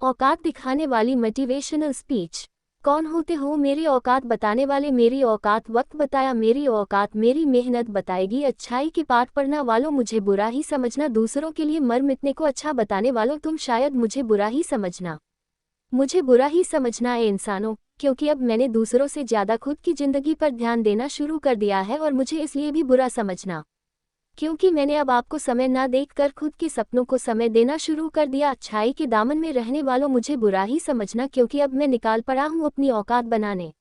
औकात दिखाने वाली मोटिवेशनल स्पीच। कौन होते हो मेरी औकात बताने वाले? मेरी औकात वक्त बताया, मेरी औकात मेरी मेहनत बताएगी। अच्छाई के पाठ पढ़ना वालों, मुझे बुरा ही समझना। दूसरों के लिए मर मिटने को अच्छा बताने वालों, तुम शायद मुझे बुरा ही समझना। मुझे बुरा ही समझना है इंसानों, क्योंकि अब मैंने दूसरों से ज़्यादा खुद की ज़िंदगी पर ध्यान देना शुरू कर दिया है। और मुझे इसलिए भी बुरा समझना, क्योंकि मैंने अब आपको समय ना देखकर खुद के सपनों को समय देना शुरू कर दिया। अच्छाई के दामन में रहने वालों, मुझे बुरा ही समझना, क्योंकि अब मैं निकाल पड़ा हूँ अपनी औकात बनाने।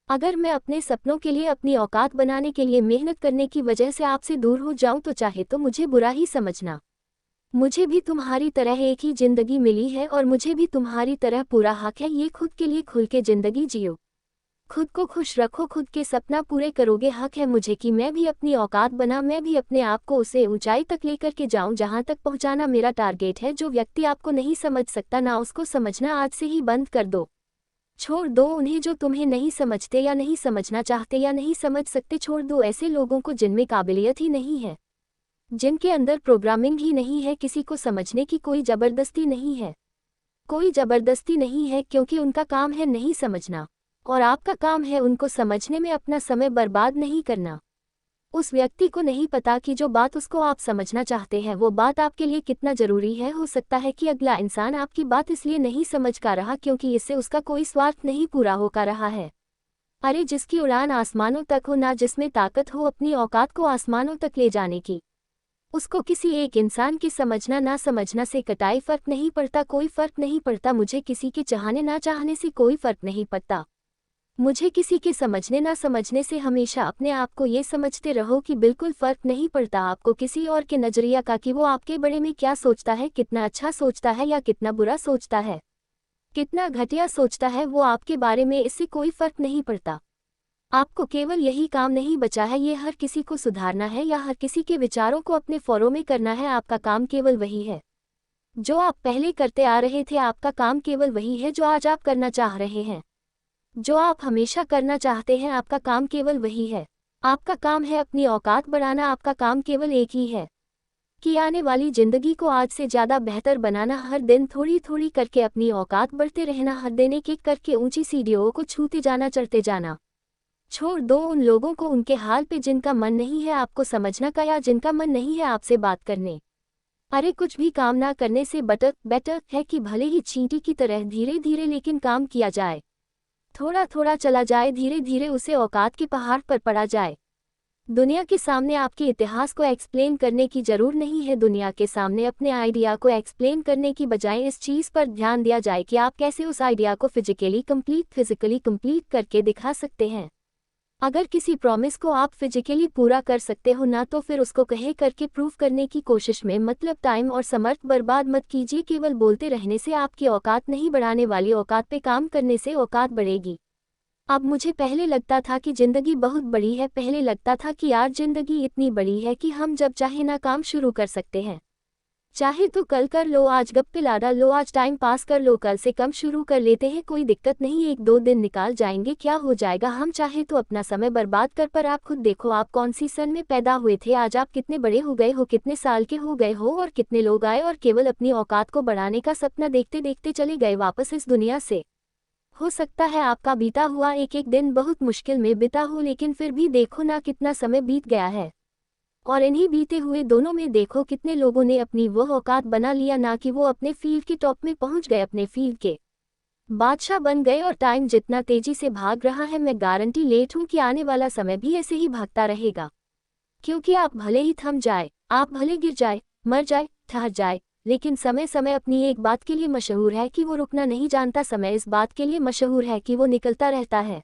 अगर मैं अपने सपनों के लिए, अपनी औकात बनाने के लिए मेहनत करने की वजह से आपसे दूर हो जाऊं तो चाहे तो मुझे बुरा ही समझना। मुझे भी तुम्हारी तरह एक ही जिंदगी मिली है और मुझे भी तुम्हारी तरह पूरा हक है ये खुद के लिए खुल के जिंदगी जियो। खुद को खुश रखो, खुद के सपना पूरे करोगे। हक है मुझे कि मैं भी अपनी औकात बना, मैं भी अपने आप को उसे ऊंचाई तक लेकर के जाऊं जहां तक पहुंचाना मेरा टारगेट है। जो व्यक्ति आपको नहीं समझ सकता ना उसको समझना आज से ही बंद कर दो। छोड़ दो उन्हें जो तुम्हें नहीं समझते या नहीं समझना चाहते या नहीं समझ सकते। छोड़ दो ऐसे लोगों को जिनमें काबिलियत ही नहीं है, जिनके अंदर प्रोग्रामिंग ही नहीं है। किसी को समझने की कोई ज़बरदस्ती नहीं है, कोई ज़बरदस्ती नहीं है, क्योंकि उनका काम है नहीं समझना और आपका काम है उनको समझने में अपना समय बर्बाद नहीं करना। उस व्यक्ति को नहीं पता कि जो बात उसको आप समझना चाहते हैं वो बात आपके लिए कितना ज़रूरी है। हो सकता है कि अगला इंसान आपकी बात इसलिए नहीं समझ पा रहा क्योंकि इससे उसका कोई स्वार्थ नहीं पूरा हो पा रहा है। अरे जिसकी उड़ान आसमानों तक हो ना, जिसमें ताकत हो अपनी औकात को आसमानों तक ले जाने की, उसको किसी एक इंसान की समझना ना समझना से कतई फर्क नहीं पड़ता, कोई फर्क नहीं पड़ता। मुझे किसी के चाहने ना चाहने से कोई फर्क नहीं पड़ता। मुझे किसी के समझने ना समझने से हमेशा अपने आप को ये समझते रहो कि बिल्कुल फर्क नहीं पड़ता आपको किसी और के नज़रिया का, कि वो आपके बारे में क्या सोचता है, कितना अच्छा सोचता है या कितना बुरा सोचता है, कितना घटिया सोचता है वो आपके बारे में, इससे कोई फर्क नहीं पड़ता। आपको केवल यही काम नहीं बचा है, ये हर किसी को सुधारना है या हर किसी के विचारों को अपने फॉलो में करना है। आपका काम केवल वही है जो आप पहले करते आ रहे थे। आपका काम केवल वही है जो आज आप करना चाह रहे हैं, जो आप हमेशा करना चाहते हैं। आपका काम केवल वही है। आपका काम है अपनी औकात बढ़ाना। आपका काम केवल एक ही है कि आने वाली ज़िंदगी को आज से ज़्यादा बेहतर बनाना। हर दिन थोड़ी थोड़ी करके अपनी औकात बढ़ते रहना, हर दिन एक एक करके ऊंची सीढ़ियों को छूते जाना, चढ़ते जाना। छोड़ दो उन लोगों को उनके हाल पे जिनका मन नहीं है आपको समझना का, या जिनका मन नहीं है आपसे बात करने। अरे कुछ भी काम ना करने से बेटर है कि भले ही चींटी की तरह धीरे धीरे लेकिन काम किया जाए, थोड़ा थोड़ा चला जाए, धीरे धीरे उसे औकात के पहाड़ पर पड़ा जाए। दुनिया के सामने आपके इतिहास को एक्सप्लेन करने की ज़रूरत नहीं है। दुनिया के सामने अपने आइडिया को एक्सप्लेन करने की बजाय इस चीज़ पर ध्यान दिया जाए कि आप कैसे उस आइडिया को फिजिकली कंप्लीट करके दिखा सकते हैं। अगर किसी प्रॉमिस को आप फिजिकली पूरा कर सकते हो ना, तो फिर उसको कहे करके प्रूव करने की कोशिश में मतलब टाइम और समर्थ बर्बाद मत कीजिए। केवल बोलते रहने से आपकी औकात नहीं बढ़ाने वाली, औकात पे काम करने से औकात बढ़ेगी। अब मुझे पहले लगता था कि ज़िंदगी बहुत बड़ी है, पहले लगता था कि यार ज़िंदगी इतनी बड़ी है कि हम जब चाहे ना काम शुरू कर सकते हैं। चाहे तो कल कर लो, आज गप्पे लाडा लो, आज टाइम पास कर लो, कल से कम शुरू कर लेते हैं, कोई दिक्कत नहीं, एक दो दिन निकाल जाएंगे, क्या हो जाएगा। हम चाहे तो अपना समय बर्बाद कर, पर आप खुद देखो आप कौन सी सन में पैदा हुए थे, आज आप कितने बड़े हो गए हो, कितने साल के हो गए हो, और कितने लोग आए और केवल अपनी औकात को बढ़ाने का सपना देखते देखते चले गए वापस इस दुनिया से। हो सकता है आपका बीता हुआ एक एक दिन बहुत मुश्किल में बीता हो, लेकिन फिर भी देखो ना कितना समय बीत गया है, और इन्हीं बीते हुए दोनों में देखो कितने लोगों ने अपनी वो औकात बना लिया, ना कि वो अपने फील्ड के टॉप में पहुंच गए, अपने फील्ड के बादशाह बन गए। और टाइम जितना तेजी से भाग रहा है, मैं गारंटी लेट हूं कि आने वाला समय भी ऐसे ही भागता रहेगा। क्योंकि आप भले ही थम जाए, आप भले गिर जाए, मर जाए, ठहर जाए, लेकिन समय समय अपनी एक बात के लिए मशहूर है कि वो रुकना नहीं जानता। समय इस बात के लिए मशहूर है कि वो निकलता रहता है।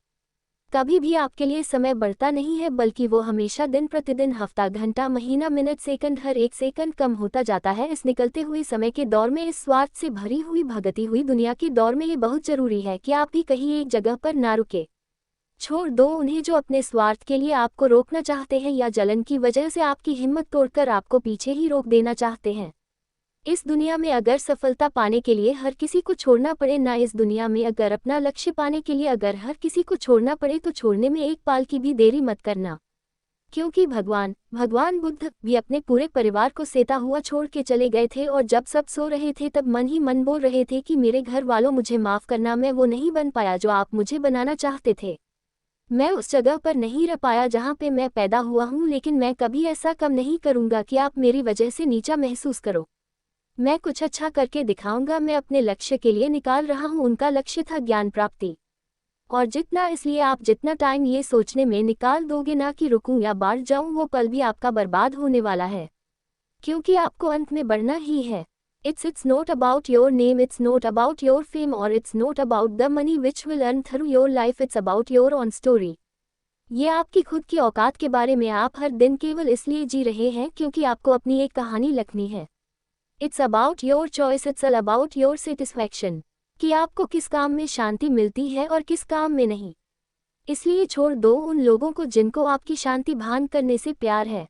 कभी भी आपके लिए समय बढ़ता नहीं है, बल्कि वो हमेशा दिन प्रतिदिन, हफ्ता, घंटा, महीना, मिनट, सेकंड, हर एक सेकंड कम होता जाता है। इस निकलते हुए समय के दौर में, इस स्वार्थ से भरी हुई भगती हुई दुनिया के दौर में, ये बहुत जरूरी है कि आप भी कहीं एक जगह पर ना रुके। छोड़ दो उन्हें जो अपने स्वार्थ के लिए आपको रोकना चाहते हैं या जलन की वजह से आपकी हिम्मत तोड़कर आपको पीछे ही रोक देना चाहते हैं। इस दुनिया में अगर सफलता पाने के लिए हर किसी को छोड़ना पड़े ना, इस दुनिया में अगर अपना लक्ष्य पाने के लिए अगर हर किसी को छोड़ना पड़े, तो छोड़ने में एक पाल की भी देरी मत करना। क्योंकि भगवान बुद्ध भी अपने पूरे परिवार को सेता हुआ छोड़ के चले गए थे और जब सब सो रहे थे तब मन ही मन बोल रहे थे कि मेरे घर वालों मुझे माफ़ करना, मैं वो नहीं बन पाया जो आप मुझे बनाना चाहते थे। मैं उस जगह पर नहीं रह पाया जहाँ पे मैं पैदा हुआ हूँ, लेकिन मैं कभी ऐसा कम नहीं करूँगा कि आप मेरी वजह से नीचा महसूस करो। मैं कुछ अच्छा करके दिखाऊंगा। मैं अपने लक्ष्य के लिए निकाल रहा हूँ। उनका लक्ष्य था ज्ञान प्राप्ति। और जितना इसलिए आप जितना टाइम ये सोचने में निकाल दोगे ना कि रुकूं या बाढ़ जाऊं, वो पल भी आपका बर्बाद होने वाला है, क्योंकि आपको अंत में बढ़ना ही है। It's not about your name, it's not about your fame, or it's not about the money which will earn through your life, it's about your own story. ये आपकी खुद की औकात के बारे में आप हर दिन केवल इसलिए जी रहे हैं क्योंकि आपको अपनी एक कहानी लिखनी है। It's about your choice, it's all about your satisfaction. कि आपको किस काम में शांति मिलती है और किस काम में नहीं। इसलिए छोड़ दो उन लोगों को जिनको आपकी शांति भान करने से प्यार है।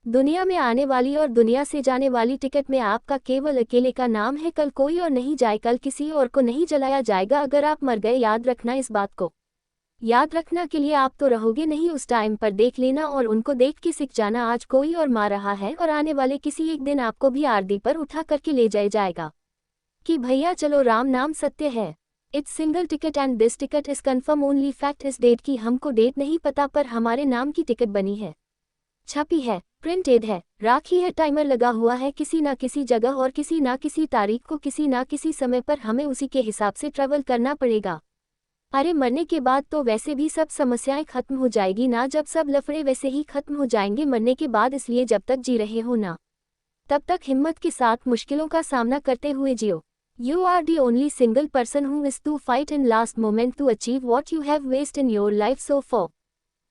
दुनिया में आने वाली और दुनिया से जाने वाली टिकट में आपका केवल अकेले का नाम है। कल कोई और नहीं जाए, कल किसी और को नहीं जलाया जाएगा अगर आप मर गए। याद रखना इस बात को। याद रखना के लिए आप तो रहोगे नहीं उस टाइम पर। देख लेना और उनको देख के सीख जाना, आज कोई और मार रहा है और आने वाले किसी एक दिन आपको भी आरती पर उठा करके ले जाएगा कि भैया चलो, राम नाम सत्य है। It's single ticket and this ticket is confirm only fact इस डेट की। हमको डेट नहीं पता पर हमारे नाम की टिकट बनी है, छपी है, प्रिंटेड है, राखी है, टाइमर लगा हुआ है किसी ना किसी जगह और किसी ना किसी तारीख को किसी ना किसी समय पर हमें उसी के हिसाब से ट्रैवल करना पड़ेगा। अरे मरने के बाद तो वैसे भी सब समस्याएं खत्म हो जाएगी ना, जब सब लफड़े वैसे ही खत्म हो जाएंगे मरने के बाद। इसलिए जब तक जी रहे हो ना, तब तक हिम्मत के साथ मुश्किलों का सामना करते हुए जियो। You are the only single person who is to fight in last moment to achieve what you have wasted in your life so far.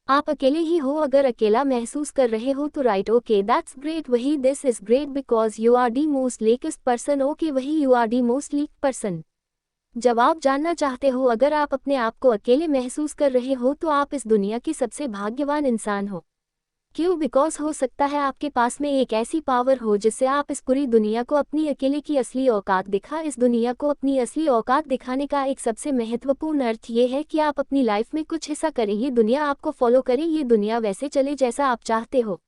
आप अकेले ही हो। अगर अकेला महसूस कर रहे हो तो राइट, ओके, दैट्स ग्रेट। वही this is great because you are the most luckiest person. Okay, वही you are the most lucky person. जब आप जानना चाहते हो अगर आप अपने आप को अकेले महसूस कर रहे हो तो आप इस दुनिया के सबसे भाग्यवान इंसान हो। क्यों? बिकॉज हो सकता है आपके पास में एक ऐसी पावर हो जिससे आप इस पूरी दुनिया को अपनी अकेले की असली औकात दिखा। इस दुनिया को अपनी असली औकात दिखाने का एक सबसे महत्वपूर्ण अर्थ ये है कि आप अपनी लाइफ में कुछ हिस्सा करें। ये दुनिया आपको फॉलो करे, ये दुनिया वैसे चले जैसा आप चाहते हो,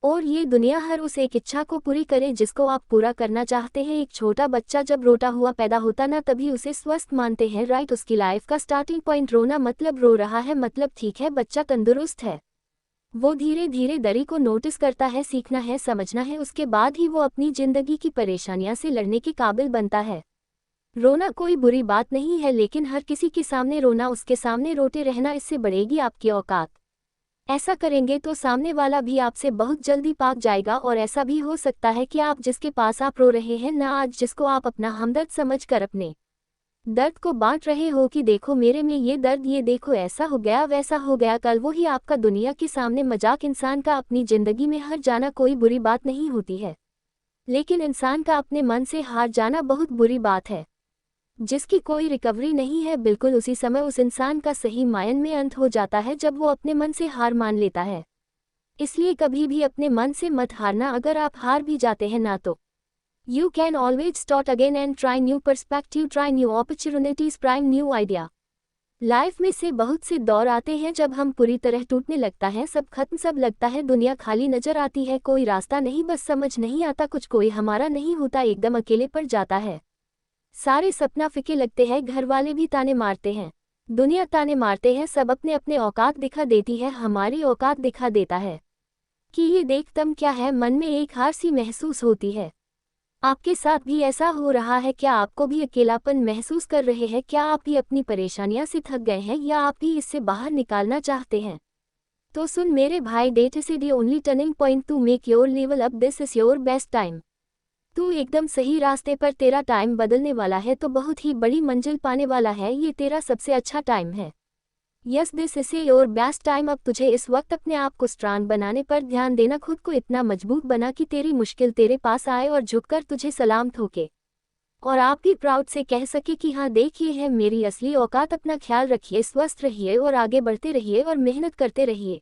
और ये दुनिया हर उस एक इच्छा को पूरी करे जिसको आप पूरा करना चाहते हैं। एक छोटा बच्चा जब रोता हुआ पैदा होता ना, तभी उसे स्वस्थ मानते हैं, राइट। उसकी लाइफ का स्टार्टिंग पॉइंट रोना मतलब रो रहा है, मतलब ठीक है, बच्चा तंदुरुस्त है। वो धीरे धीरे दरी को नोटिस करता है, सीखना है, समझना है, उसके बाद ही वो अपनी जिंदगी की परेशानियां से लड़ने के काबिल बनता है। रोना कोई बुरी बात नहीं है, लेकिन हर किसी के सामने रोना, उसके सामने रोते रहना, इससे बढ़ेगी आपकी औकात। ऐसा करेंगे तो सामने वाला भी आपसे बहुत जल्दी भाग जाएगा। और ऐसा भी हो सकता है कि आप जिसके पास आप रो रहे हैं ना आज, जिसको आप अपना हमदर्द समझकर अपने दर्द को बांट रहे हो कि देखो मेरे में ये दर्द, ये देखो ऐसा हो गया वैसा हो गया, कल वो ही आपका दुनिया के सामने मजाक। इंसान का अपनी जिंदगी में हार जाना कोई बुरी बात नहीं होती है, लेकिन इंसान का अपने मन से हार जाना बहुत बुरी बात है, जिसकी कोई रिकवरी नहीं है। बिल्कुल उसी समय उस इंसान का सही मायने में अंत हो जाता है जब वो अपने मन से हार मान लेता है। इसलिए कभी भी अपने मन से मत हारना। अगर आप हार भी जाते हैं ना तो You can always start again and try new perspective, try new opportunities, prime new idea. Life में से बहुत से दौर आते हैं जब हम पूरी तरह टूटने लगता है, सब खत्म, सब लगता है, दुनिया खाली नजर आती है, कोई रास्ता नहीं, बस समझ नहीं आता कुछ, कोई हमारा नहीं होता, एकदम अकेले पड़ जाता है, सारे सपना फीके लगते हैं, घर वाले भी ताने मारते हैं, दुनिया ताने मारते हैं, सब अपने अपने औकात दिखा देती है, हमारी औकात दिखा देता है कि ये देख तम क्या है। मन में एक हार सी महसूस होती है। आपके साथ भी ऐसा हो रहा है क्या? आपको भी अकेलापन महसूस कर रहे हैं क्या? आप भी अपनी परेशानियां से थक गए हैं या आप भी इससे बाहर निकालना चाहते हैं? तो सुन मेरे भाई, that is the only turning point to make your level up, this is your best time. तू एकदम सही रास्ते पर, तेरा टाइम बदलने वाला है तो बहुत ही बड़ी मंजिल पाने वाला है, ये तेरा सबसे अच्छा टाइम है। Yes, this is your best time. अब तुझे इस वक्त अपने आप को स्ट्रांग बनाने पर ध्यान देना, खुद को इतना मजबूत बना कि तेरी मुश्किल तेरे पास आए और झुककर तुझे सलाम ठोके, और आप भी प्राउड से कह सके कि हाँ देख ये है मेरी असली औकात। अपना ख्याल रखिए, स्वस्थ रहिए और आगे बढ़ते रहिए और मेहनत करते रहिए।